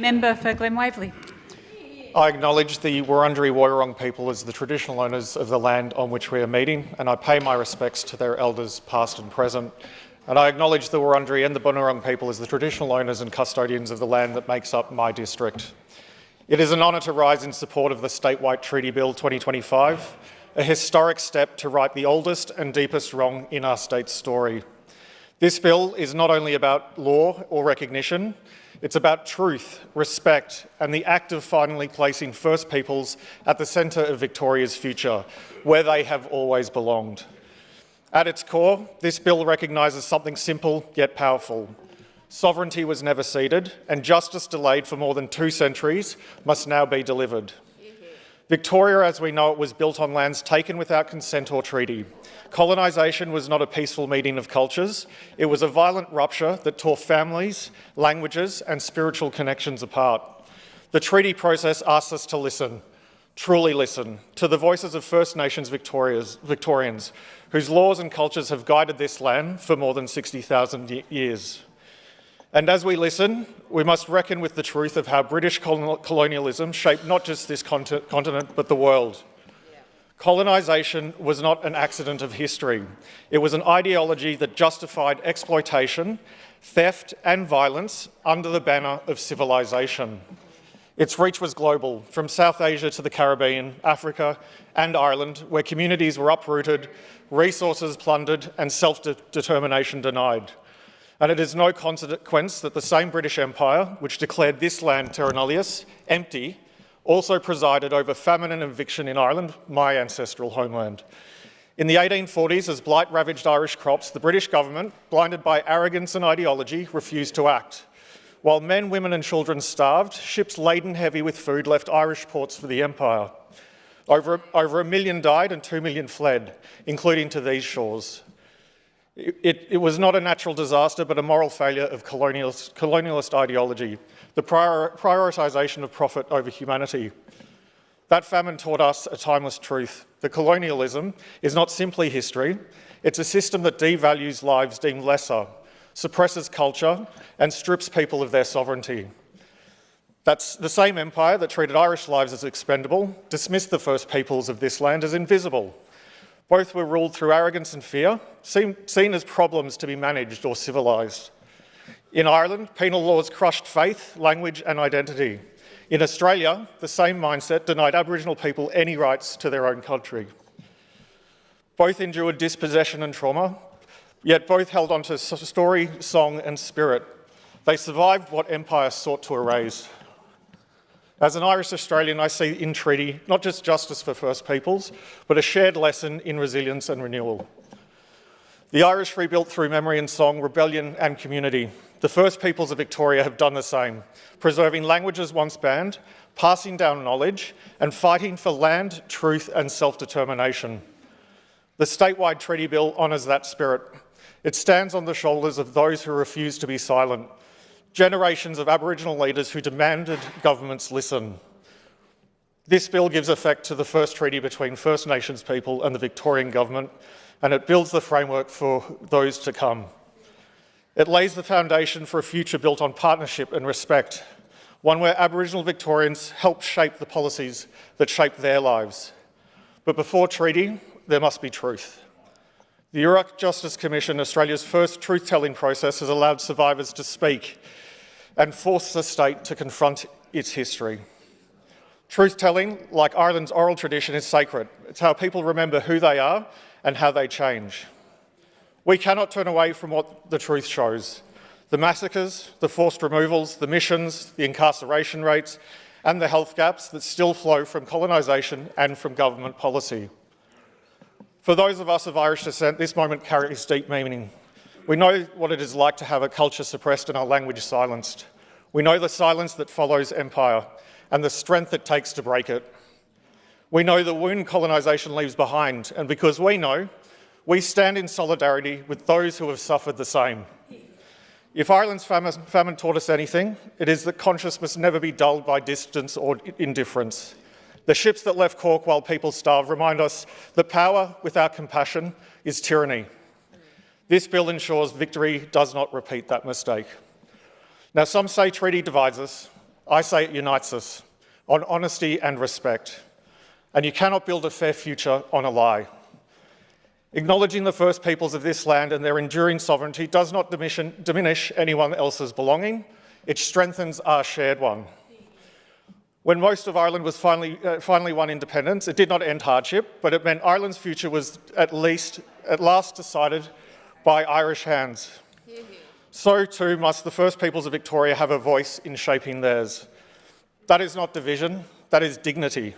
Member for Glen Waverley. I acknowledge the Wurundjeri Woiwurrung people as the traditional owners of the land on which we are meeting, and I pay my respects to their elders past and present. And I acknowledge the Wurundjeri and the Bunurong people as the traditional owners and custodians of the land that makes up my district. It is an honour to rise in support of the Statewide Treaty Bill 2025, a historic step to right the oldest and deepest wrong in our state's story. This bill is not only about law or recognition, it's about truth, respect, and the act of finally placing First Peoples at the centre of Victoria's future, where they have always belonged. At its core, this bill recognises something simple yet powerful. Sovereignty was never ceded, and justice delayed for more than 2 centuries must now be delivered. Victoria, as we know it, was built on lands taken without consent or treaty. Colonisation was not a peaceful meeting of cultures. It was a violent rupture that tore families, languages and spiritual connections apart. The treaty process asks us to listen, truly listen, to the voices of First Nations Victorians, whose laws and cultures have guided this land for more than 60,000 years. And as we listen, we must reckon with the truth of how British colonialism shaped not just this continent, but the world. Colonisation was not an accident of history. It was an ideology that justified exploitation, theft and violence under the banner of civilisation. Its reach was global, from South Asia to the Caribbean, Africa and Ireland, where communities were uprooted, resources plundered and self-determination denied. And it is no consequence that the same British Empire, which declared this land terra nullius, empty, also presided over famine and eviction in Ireland, my ancestral homeland. In the 1840s, as blight ravaged Irish crops, the British government, blinded by arrogance and ideology, refused to act. While men, women and children starved, ships laden heavy with food left Irish ports for the Empire. Over 1 million died and 2 million fled, including to these shores. It was not a natural disaster, but a moral failure of colonialist ideology, the prioritisation of profit over humanity. That famine taught us a timeless truth, that colonialism is not simply history, it's a system that devalues lives deemed lesser, suppresses culture and strips people of their sovereignty. That's the same empire that treated Irish lives as expendable, dismissed the First Peoples of this land as invisible. Both were ruled through arrogance and fear, seen as problems to be managed or civilised. In Ireland, penal laws crushed faith, language and identity. In Australia, the same mindset denied Aboriginal people any rights to their own country. Both endured dispossession and trauma, yet both held on to story, song and spirit. They survived what empire sought to erase. As an Irish Australian, I see in treaty not just justice for First Peoples, but a shared lesson in resilience and renewal. The Irish rebuilt through memory and song, rebellion and community. The First Peoples of Victoria have done the same, preserving languages once banned, passing down knowledge and fighting for land, truth and self-determination. The Statewide Treaty Bill honours that spirit. It stands on the shoulders of those who refuse to be silent, generations of Aboriginal leaders who demanded governments listen. This bill gives effect to the first treaty between First Nations people and the Victorian government, and it builds the framework for those to come. It lays the foundation for a future built on partnership and respect, one where Aboriginal Victorians help shape the policies that shape their lives. But before treaty, there must be truth. The Uruk Justice Commission, Australia's first truth-telling process, has allowed survivors to speak and forced the state to confront its history. Truth-telling, like Ireland's oral tradition, is sacred. It's how people remember who they are and how they change. We cannot turn away from what the truth shows. The massacres, the forced removals, the missions, the incarceration rates, and the health gaps that still flow from colonisation and from government policy. For those of us of Irish descent, this moment carries deep meaning. We know what it is like to have a culture suppressed and our language silenced. We know the silence that follows empire and the strength it takes to break it. We know the wound colonisation leaves behind, and because we know, we stand in solidarity with those who have suffered the same. If Ireland's famine taught us anything, it is that conscience must never be dulled by distance or indifference. The ships that left Cork while people starved remind us that power without compassion is tyranny. This bill ensures victory does not repeat that mistake. Now, some say treaty divides us. I say it unites us on honesty and respect. And you cannot build a fair future on a lie. Acknowledging the First Peoples of this land and their enduring sovereignty does not diminish anyone else's belonging. It strengthens our shared one. When most of Ireland was finally won independence, it did not end hardship, but it meant Ireland's future was at last decided by Irish hands. So too must the First Peoples of Victoria have a voice in shaping theirs. That is not division, that is dignity.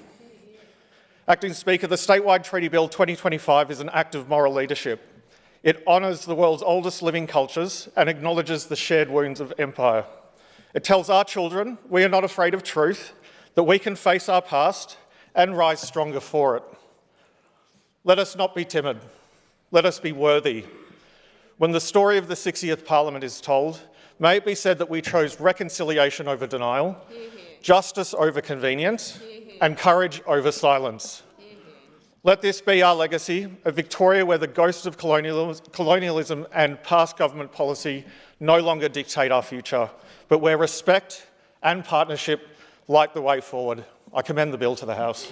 Acting Speaker, the Statewide Treaty Bill 2025 is an act of moral leadership. It honours the world's oldest living cultures and acknowledges the shared wounds of empire. It tells our children we are not afraid of truth, that we can face our past and rise stronger for it. Let us not be timid. Let us be worthy. When the story of the 60th Parliament is told, may it be said that we chose reconciliation over denial, justice over convenience, and courage over silence. Let this be our legacy, a Victoria where the ghosts of colonialism and past government policy no longer dictate our future, but where respect and partnership light the way forward. I commend the bill to the House.